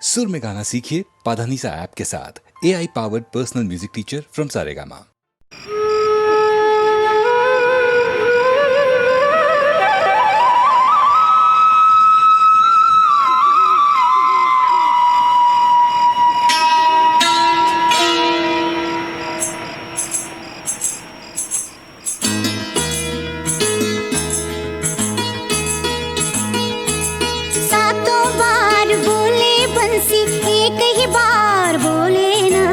सुर में गाना सीखिए पाधानीसा ऐप के साथ। AI powered personal music teacher from Saregama. सातों बार बोले बंसी, एक ही बार बोले ना।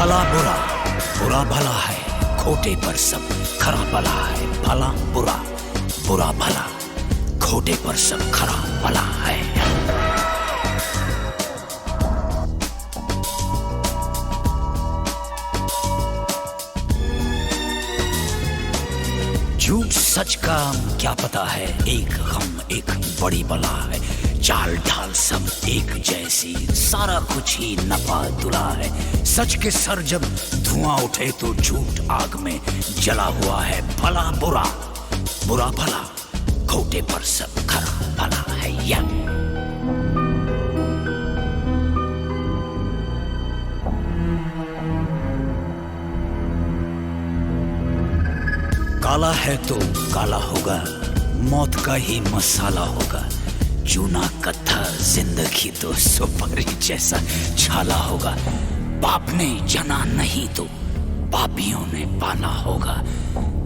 भला बुरा, बुरा भला है, खोटे पर सब खरा भला है। भला बुरा, बुरा भला, खोटे पर सब खरा भला है। झूठ सच का क्या पता है, एक गम एक बड़ी बला है। चाल ढाल सब एक जैसी, सारा कुछ ही नपा तुला है। सच के सर जब धुआं उठे तो झूठ आग में जला हुआ है। भला बुरा, बुरा भला, खोटे पर सब खरा भला है। या काला है तो काला होगा, मौत का ही मसाला होगा। चूना कत्था जिंदगी तो सुपारी जैसा छाला होगा। बाप ने जना नहीं तो पापियों ने पाला होगा।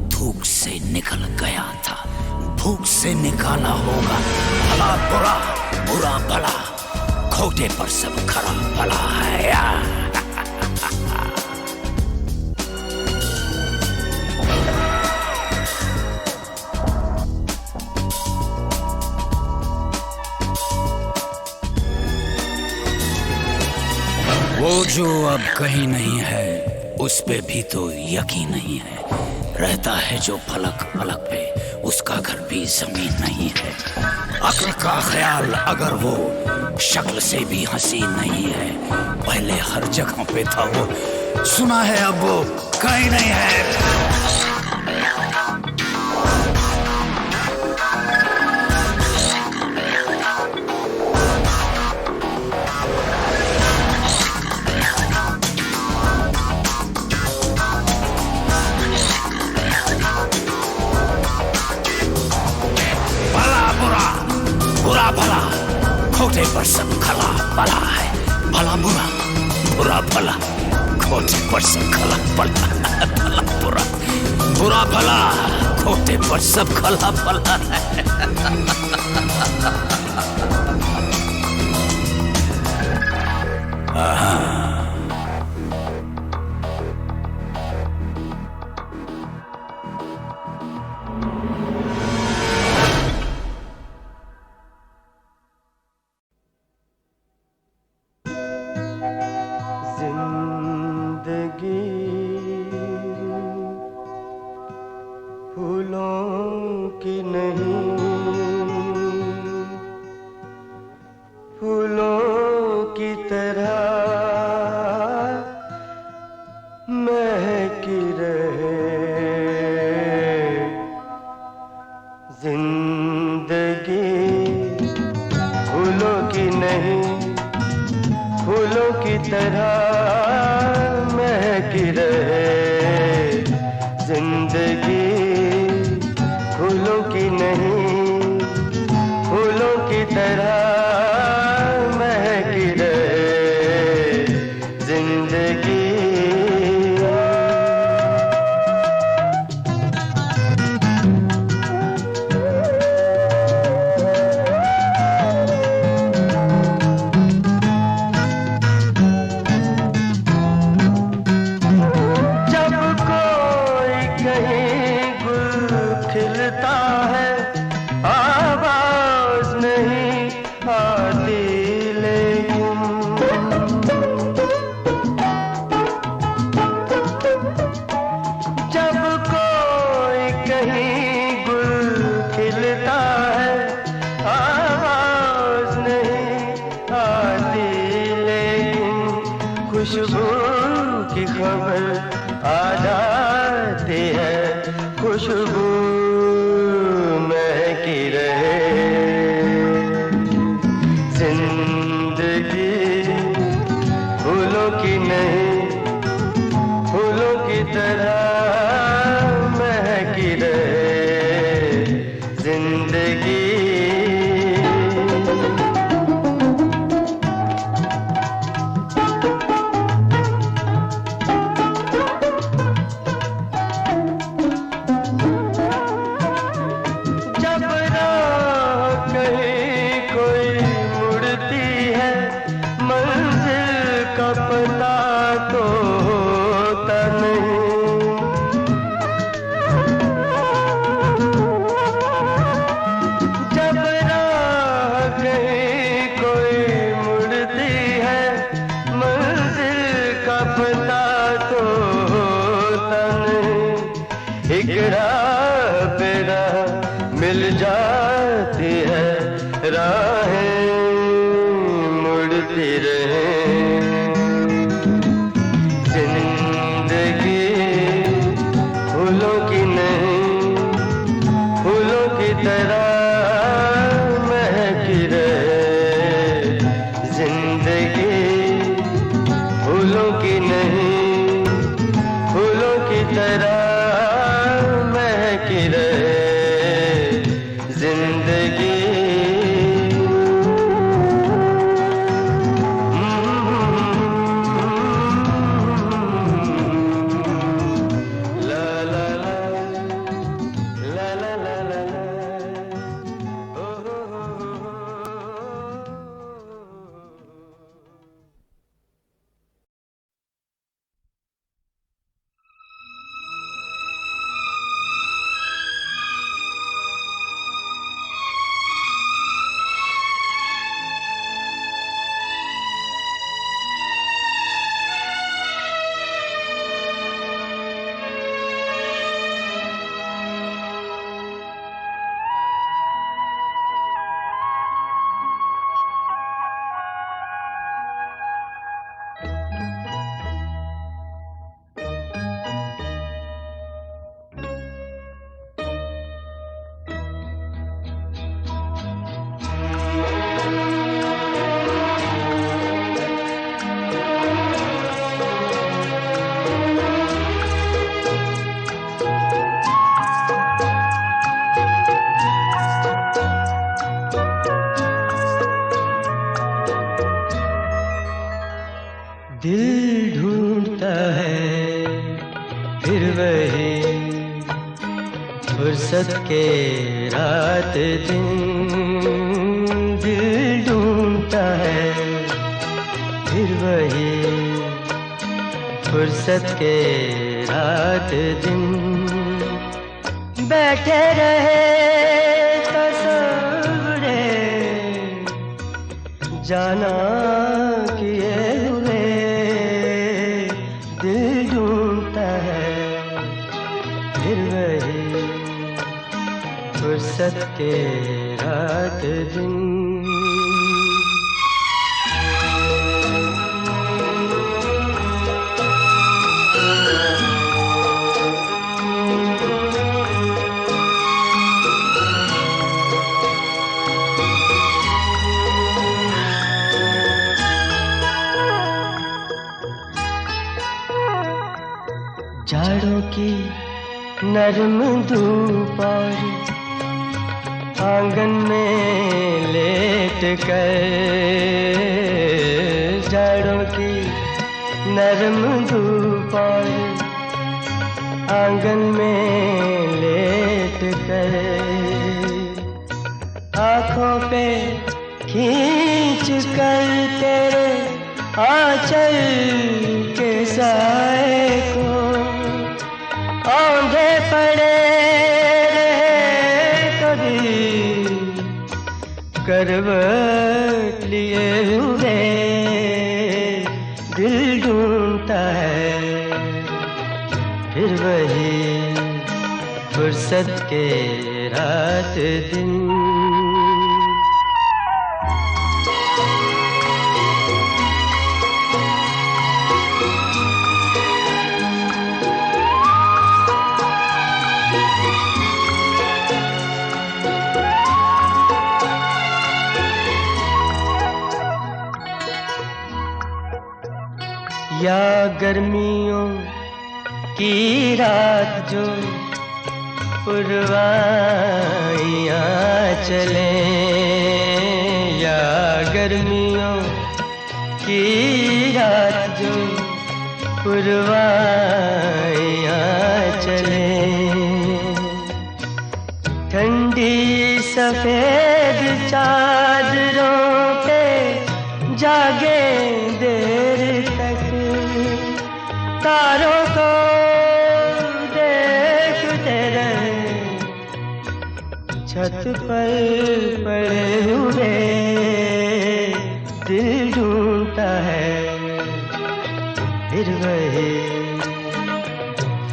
धूप से निकल गया था, भूख से निकाला होगा। भला बुरा, बुरा भला, खोटे पर सब खरा भला है। वो जो अब कहीं नहीं है, उस पे भी तो यकीन नहीं है। रहता है जो फलक फलक पे, उसका घर भी जमीन नहीं है। अक्ल का ख्याल अगर वो शक्ल से भी हसीन नहीं है। पहले हर जगह पे था वो, सुना है अब वो कहीं नहीं है। बुरा भला, खोटे पर सब खला भला है। भला बुरा, बुरा भला, खोटे पर सब खला भला। भला बुरा, बुरा भला, खोटे पर सब खला भला है। फूलों की नहीं, फूलों की तरह महकी रहे जिंदगी। फूलों की नहीं, फूलों की तरह महकी रहे जिंदगी। फूलों की नहीं, फूलों की तरह महकी रहे जिंदगी। जब कोई कहीं गुल खिलता है, आवाज नहीं आती लेकिन जब कोई कहीं गुल खिलता है, आवाज नहीं आती लेकिन खुशबू की खबर आ जाती है। खुशबू महकी रहे जिंदगी। फूलों की नहीं, फूलों की तरह महकी रहे जिंदगी। मिल जाती है राहें मुड़ती रहे जिंदगी फूलों की नहीं फूलों की तरह महकी रहे जिंदगी फूलों की नहीं फूलों की तरह महकी रहे जिंदगी ला ला ला ला ला ला ला ला ओ हो हो दिल ढूंढता है फिर वही फुर्सत के रात दिन दिल ढूंढता है फिर वही फुर्सत के रात दिन बैठे रहे तस्वरे जाना किए हुए दिल ढूंढता है फिर वही फुर्सत के रात दिन जाड़ों की नरम धूप और आंगन में लेट कर जाड़ों की नरम धूप और आंगन में लेट कर आँखों पे खींच कर तेरे आंचल के साए को औंधे पड़े रहे कभी करवट लिए हुए दिल ढूंढता है फिर वही फुर्सत के रात दिन या गर्मियों की रात जो पुरवाइयाँ चले या गर्मियों की रात जो पुरवाइयाँ चले ठंडी सफेद चादरों पे जागे देर तक तारों को देखते रहे छत पर पड़े हुए दिल ढूंढता है फिर वही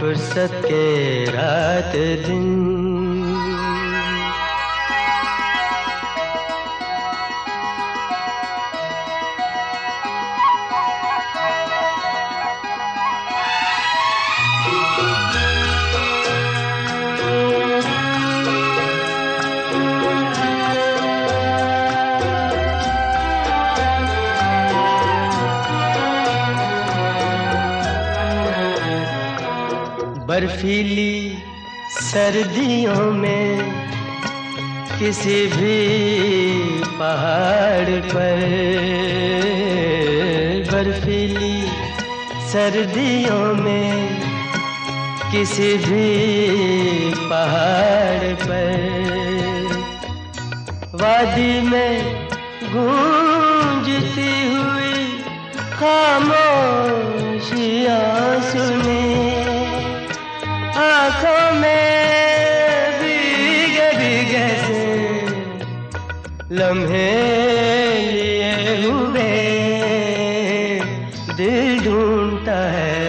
फुर्सत के रात दिन बर्फीली सर्दियों में किसी भी पहाड़ पर, बर्फीली सर्दियों में किसी भी पहाड़ पर, वादी में गूंजती हुई खामोशियाँ सुनी, आँखों में भीगे भीगे से लम्हे लिए हुए, दिल ढूंढता है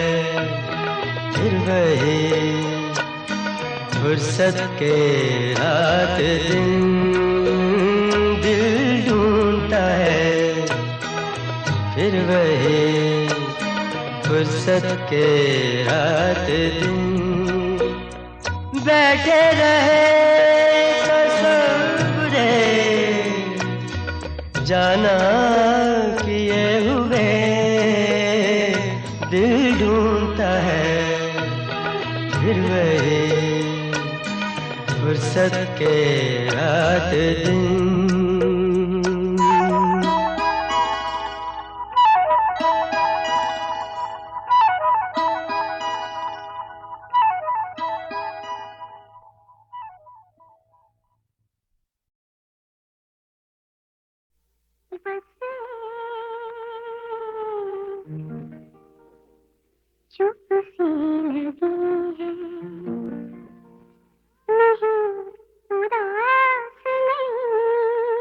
फिर वही फुर्सत के रात दिन, दिल ढूंढता है फिर वही फुर्सत के रात दिन, बैठे रहे ससुरे जाना किए हुए, दिल ढूंढता है फिर वही फुर्सत के रात दिन। चुप सी लगी है, नहीं उदास नहीं,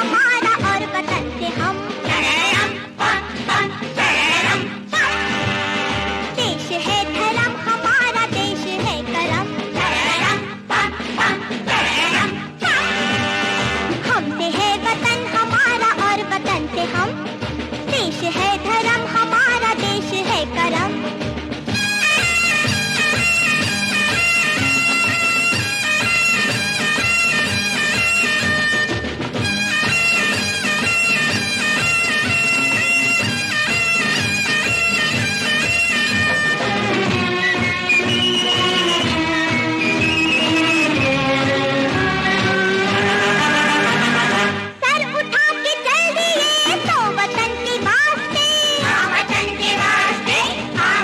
हमारा और वतन से हम। देश है धर्म हमारा, देश है करम। हमसे है वतन हमारा और वतन से हम। देश है धर्म हमारा, देश है करम। सर उठा के चल दिए तो वतन के वास्ते, वतन के वास्ते,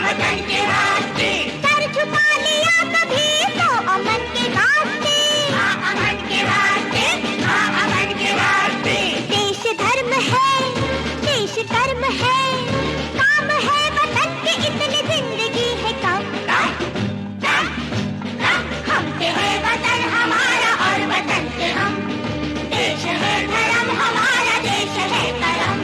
वतन के वास्ते। सर झुका लिया कभी तो अमन के वास्ते, अमन के वास्ते, अमन के वास्ते। देश धर्म है, देश कर्म है, काम है वतन के इतनी जिंदगी है कम। हमसे है वतन हमारा और वतन से हम। देश है धर्म हमारा, देश है करम।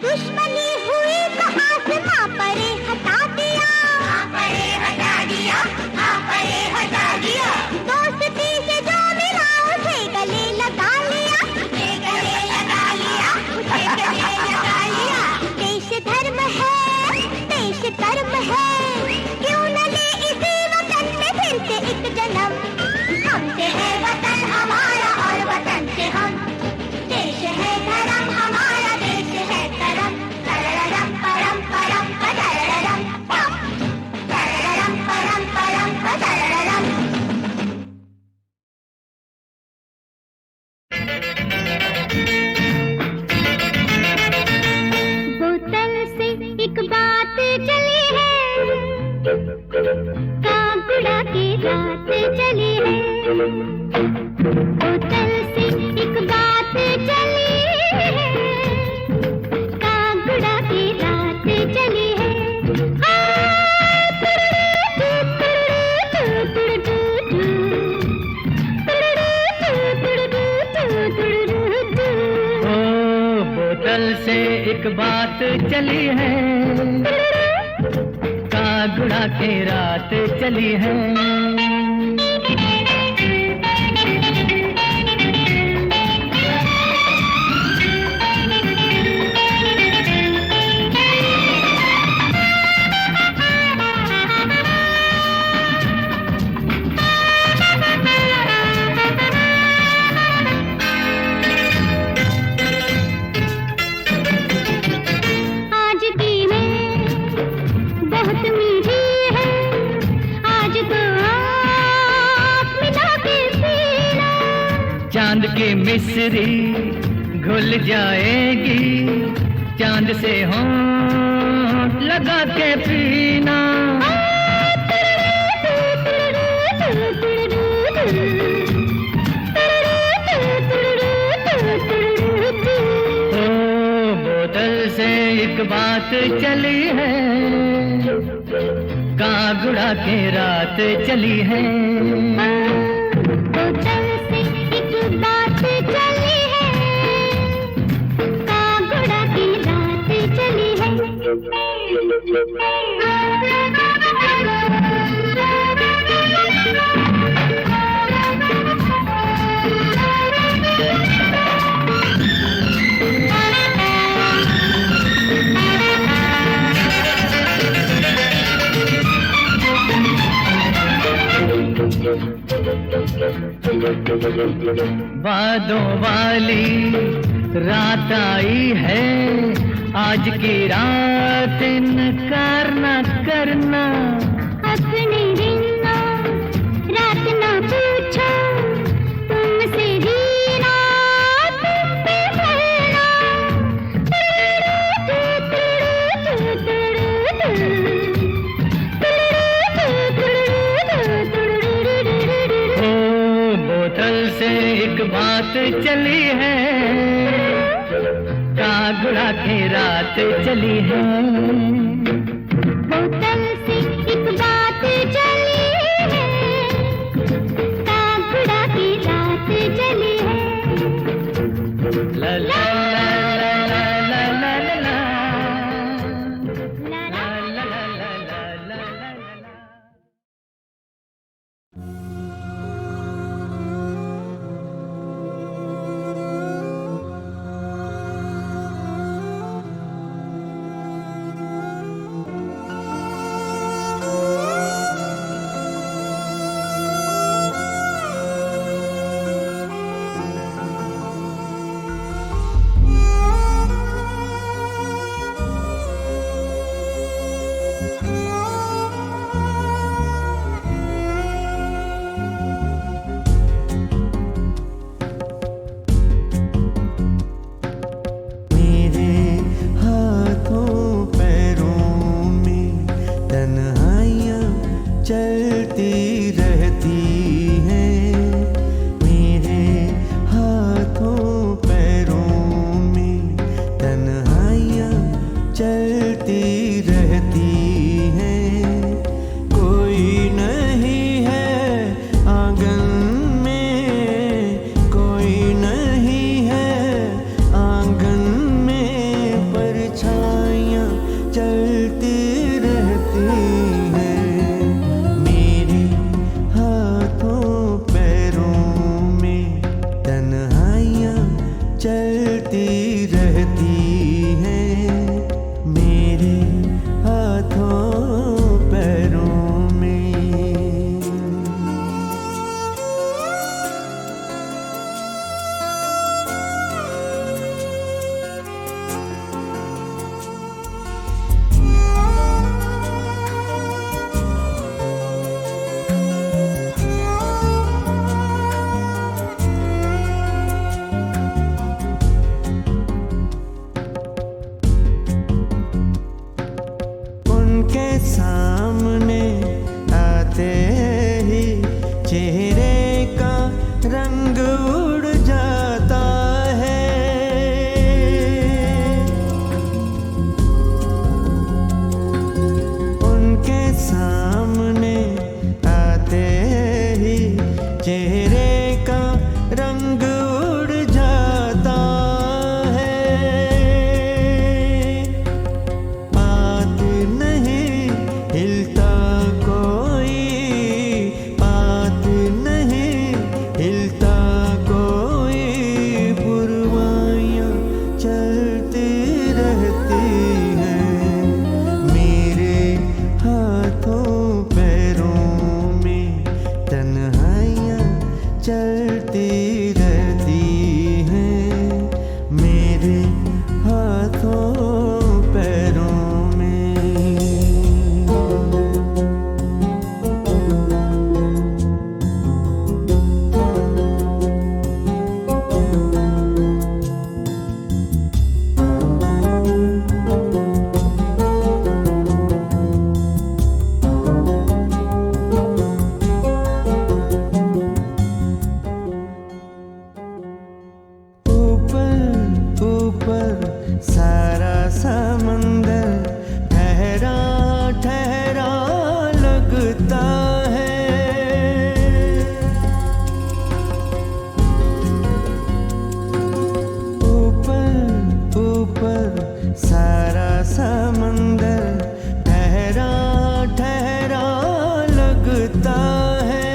दुश्मनी हुई तो आसमां परे हटा दिया, परे हटा दिया, परे हटा दिया। दोस्ती से जो मिला उसे गले लगा लिया, उसे गले लगा लिया, उसे गले लगा लिया। देश धर्म है, देश कर्म है, क्यों न ले इसी वतन में फिर से एक जन्म। हमसे है वतन हमारा और वतन से हम। देश है धर्म हमारा, देश है करम। तरररम परम परम तरररम पम। तरररम परम परम तरररम। बोतल से एक बात चली है, कागुड़ा की रात चली है। बोतल से एक बात चली है, कागुड़ा की रात चली है। ओ बोतल से एक बात चली है, कागुड़ा की रात चली है। आज की मैं बहुत मीठी है, आज तो आप मिला के पीना। चांद की मिस्री घुल जाएगी, चांद से होंठ लगा के पीना। ओ बोतल से एक बात चली है, कागुड़ा की रात चली है। बोतल से एक बात चली है, कागुड़ा की रात चली है। बादों वाली रात आई है, आज की रात इनकार न करना। अपने दिन ना रात ना पूछो, तुमसे जीना तुम पे भरना। चली है, काग उड़ा के रात चली है। बोतल से एक बात चली है, काग उड़ा के रात चली है। ला ला ला ला ला ला ला ला ला। ला ला ला ला ला ला ला ला ला। मेरे हाथों पैरों में तन्हाइयाँ चलती रहती हैं। मेरे हाथों पैरों में तन्हाइयाँ चलती रहती हैं। कोई नहीं है आंगन में, कोई नहीं है आंगन में, परछाइयाँ चलती रहती हैं। मेरे हाथों पैरों में तन्हाइयाँ चलती रहती हैं। मेरे हाथों पैरों में। उनके सामने आते ही चेहरे का रंग उड़ जाता है। उनके सामने आते ही चेहरे का रंग उड़ जाता है। बात नहीं हिलता कोई, बात नहीं हिलता कोई, पुरवाइयाँ चलती रहती हैं। मेरे हाथों पैरों में तन्हाइयाँ चलती रहती हैं। मेरे हाथों पैरों में। ऊपर ऊपर सारा समंदर ठहरा ठहरा लगता है। ऊपर ऊपर सारा समंदर ठहरा ठहरा लगता है।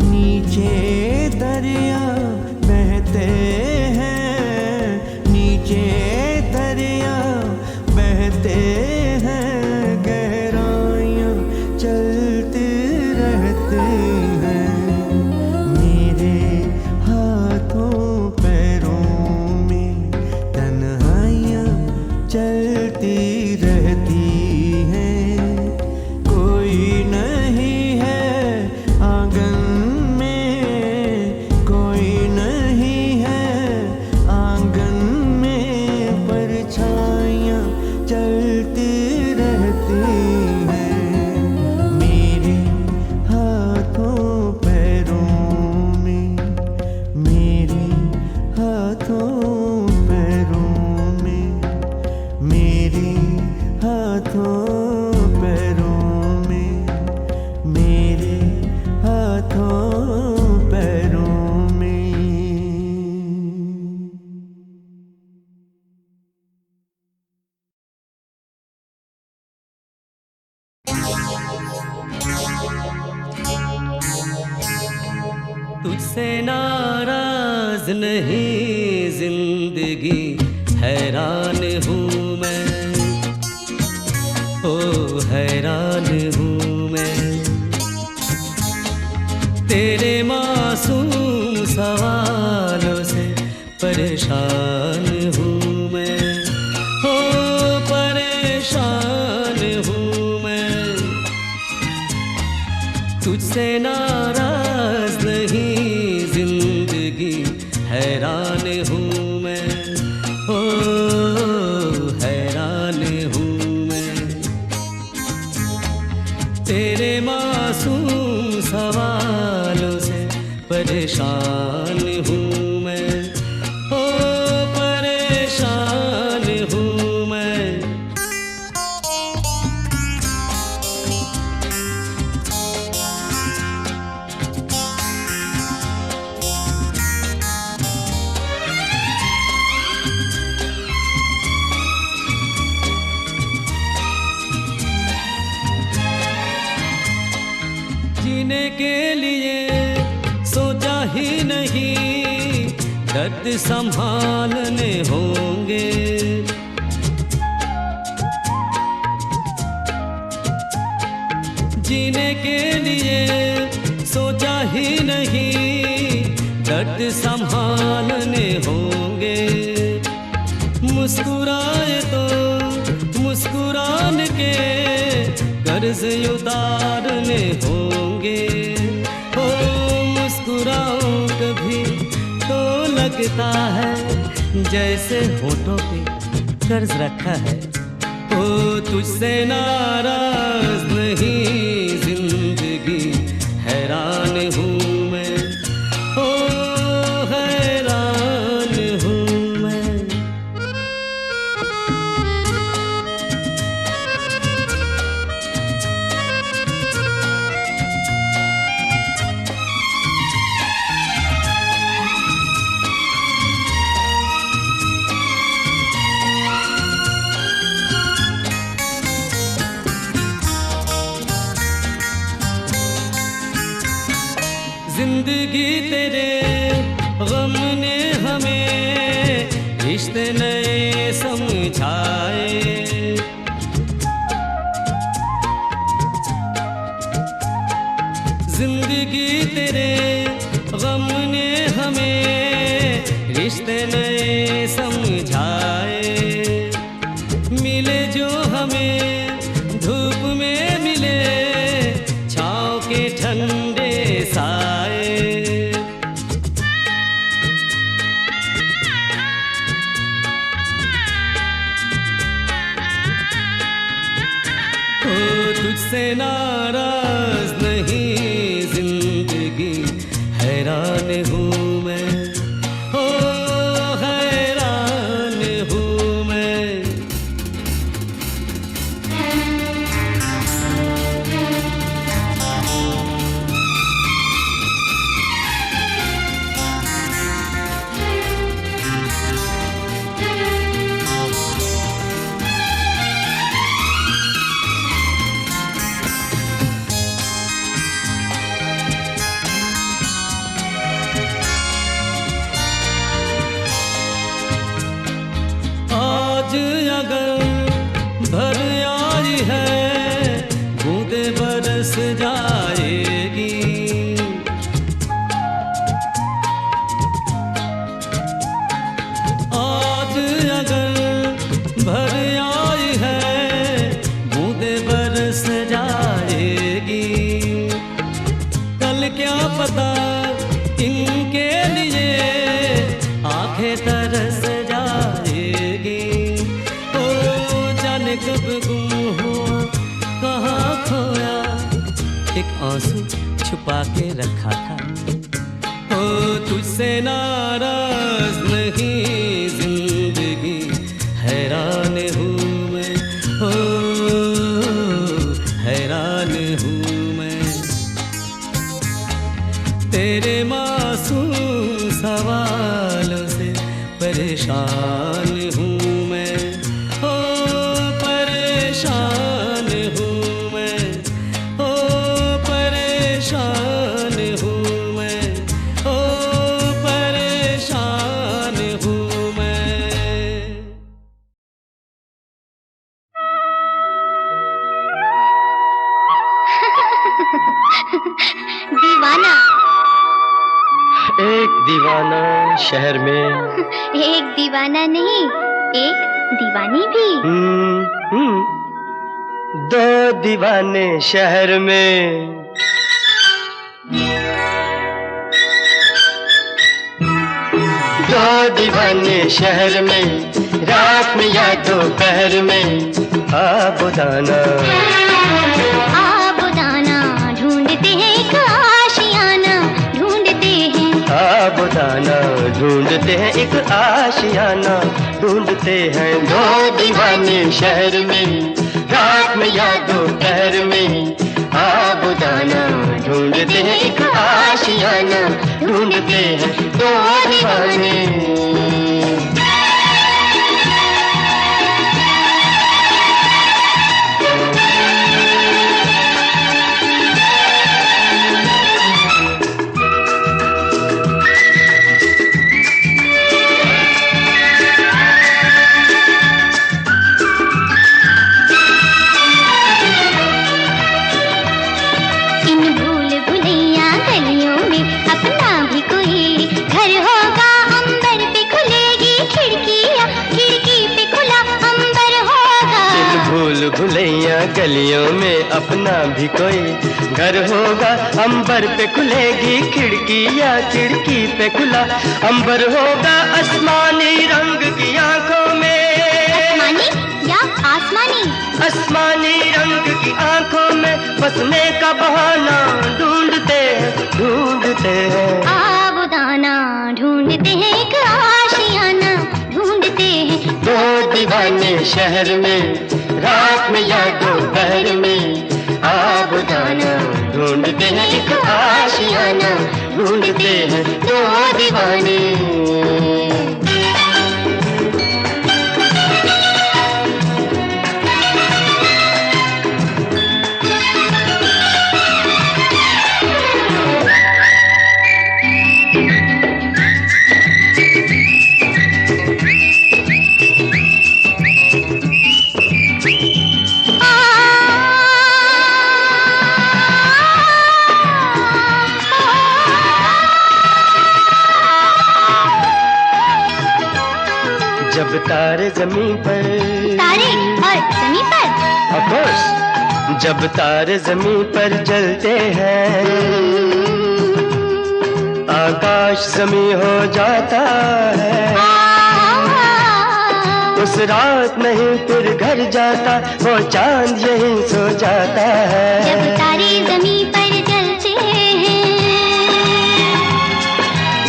नीचे दरिया बहते हैं, नीचे दरिया बहते हैं, गहराइयाँ चलती रहती हैं। मेरे हाथों पैरों में तन्हाइयाँ चलती रहती हैं। कोई नहीं है आंगन में, कोई नहीं है आंगन में, परछाइयाँ चलती हाथों पैरों में, मेरे हाथों पैरों में। तुझसे नाराज नहीं जिंदगी, हैरान हूँ मैं, ओ हैरान हूँ मैं। तेरे मासूम सवालों से परेशान हूँ मैं, ओ परेशान हूँ मैं। तुझसे नाराज नहीं जिंदगी, हैरान हूँ मैं, ओ हैरान हूँ मैं। तेरे मासूम सवालों से परेशान हूँ मैं, ओ परेशान हूँ मैं। जीने के लिए सोचा ही नहीं, दर्द संभालने होंगे। जीने के लिए सोचा ही नहीं, दर्द संभालने होंगे। मुस्कुराए तो मुस्कुरान के कर्ज उतारने होंगे। ओ मुस्कुराओ कभी तो लगता है जैसे होठों पे कर्ज रखा है। ओ तुझसे नाराज नहीं जिंदगी, हैरान हूँ मैं, ओ हैरान हूँ मैं। जिंदगी तेरे गम ने हमें रिश्ते नए समझाए। जिंदगी तेरे गम ने हमें रिश्ते नए समझाए। मिले जो हमें धूप में मिले, छाँव के ठंडे साए। ओ तुझसे नाराज नहीं जिंदगी, हैरान हूँ मैं, ओ हैरान हूँ मैं। आज अगर भर आई है, बूंदे बरस जाएगी। आज अगर भर आई है, बूंदे बरस जाएगी। कल क्या पता इनके लिए आंखें तरस जाएगी। ओ जाने कब गुम हुआ, कहाँ खोया, एक आंसू छुपा के रखा था। ओ तुझसे नाराज नहीं जिंदगी, हैरान हूँ मैं, ओ दीवाना। एक दीवाना शहर में। एक दीवाना नहीं, एक दीवानी भी। दो दीवाने शहर में। दो दीवाने शहर में, रात में या दोपहर में। आबुदाना आबुदाना ढूंढते हैं एक आशियाना, ढूंढते हैं। आबुदाना ढूंढते हैं एक आशियाना, ढूंढते हैं। दो दीवाने शहर में, रात में या दोपहर में। आबुदाना ढूंढते हैं एक आशियाना, ढूंढते हैं। दो दीवाने। भुलैया गलियों में अपना भी कोई घर होगा। अंबर पे खुलेगी खिड़कियाँ, खिड़की पे खुला अंबर होगा। आसमानी रंग की आंखों में, आसमानी या आसमानी? आसमानी रंग की आंखों में बसने का बहाना ढूंढते हैं, ढूंढते हैं। आबुदाना ढूंढते हैं एक आशियाना, ढूंढते हैं। दो दीवाने शहर में, रात में या दोपहर में। आबुदाना ढूंढते हैं एक आशियाना, ढूंढते हैं। दो दीवाने। जब तारे जमीन पर, तारे और जमीन पर, ऑफ कोर्स, जब तारे जमीन पर जलते हैं, आकाश जमीन हो जाता है। उस रात नहीं फिर घर जाता, वो चांद यहीं सो जाता है। जब तारे जमीन पर जलते हैं,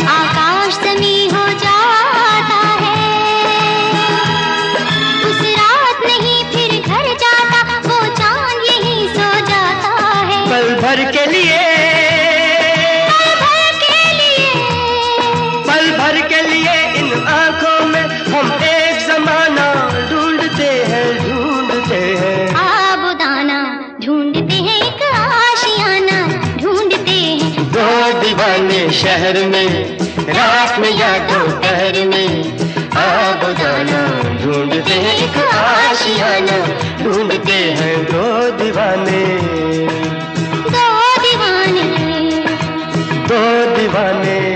आकाश जमीन हो जाता है। उस रात नहीं फिर घर जाता, वो चांद यहीं सो जाता है। पल भर के लिए, पल भर के लिए, पल भर के लिए इन आंखों में हम एक जमाना ढूंढते हैं, ढूंढते हैं। आबुदाना ढूंढते हैं एक आशियाना, ढूंढते हैं। दो दीवाने शहर में, रात में या दोपहर में। आबुदाना ढूंढते हैं एक आशियाना, ढूंढते हैं। दो दीवाने, दो दीवाने, दो दीवाने।